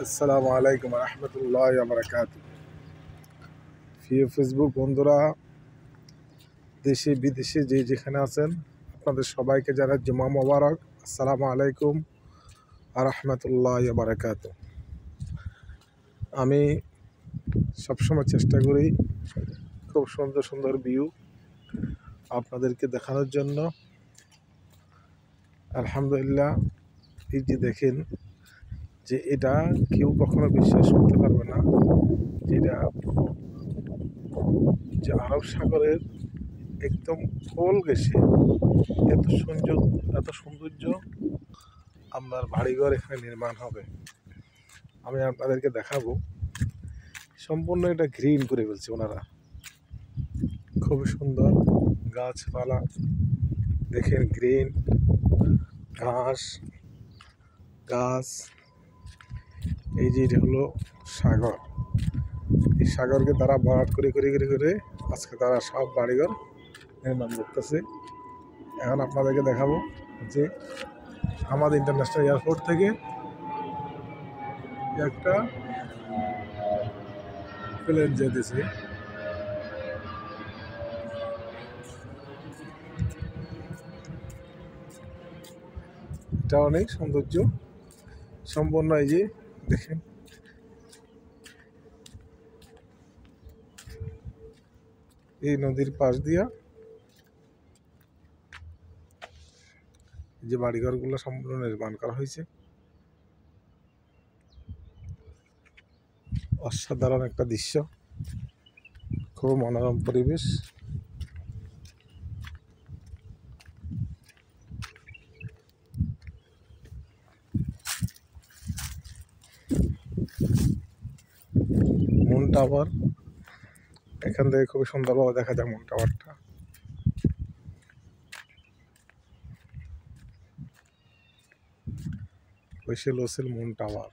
আসসালামু আলাইকুম রহমতুল্লাহ বারাকাত। প্রিয় ফেসবুক বন্ধুরা, দেশে বিদেশে যেখানে আছেন, আপনাদের সবাইকে জানাই জুমা মোবারক। আসসালামু আলাইকুম রহমতুল্লাহ বারাকাত। আমি সবসময় চেষ্টা করি খুব সুন্দর সুন্দর ভিউ আপনাদেরকে দেখানোর জন্য। আলহামদুলিল্লাহ, এই যে দেখেন যে এটা কেউ কখনো বিশ্বাস করতে পারবে না, যেটা যে আরব সাগরের একদম কোল গেছে এত সৌন্দর্য আপনার বাড়িঘর এখানে নির্মাণ হবে। আমি আপনাদেরকে দেখাবো। সম্পূর্ণ এটা গ্রিন করে ফেলছে ওনারা, খুব সুন্দর গাছপালা দেখেন, গ্রিন ঘাস গাছ। এই যে এটা হলো সাগর, এই সাগরকে তারা ভরাট করে করে করে করে আজকে তারা সব বাড়িঘর নির্মাণ করতেছে। এখন আপনাদেরকে দেখাবো যে আমাদের ইন্টারন্যাশনাল এয়ারপোর্ট থেকে একটা প্লেন যেতেছে। এটা অনেক সৌন্দর্য সম্পন্ন। এই যে দেখেন, এই নদীর পাশ দিয়া যে বাড়িঘরগুলো সম্পূর্ণ নির্মাণ করা হয়েছে। অসাধারণ একটা দৃশ্য, খুব মনোরম পরিবেশ। মুন টাওয়ার, এখান থেকে খুবই সুন্দরভাবে দেখা যায় মুন টাওয়ারটা। লোসেল মুন টাওয়ার।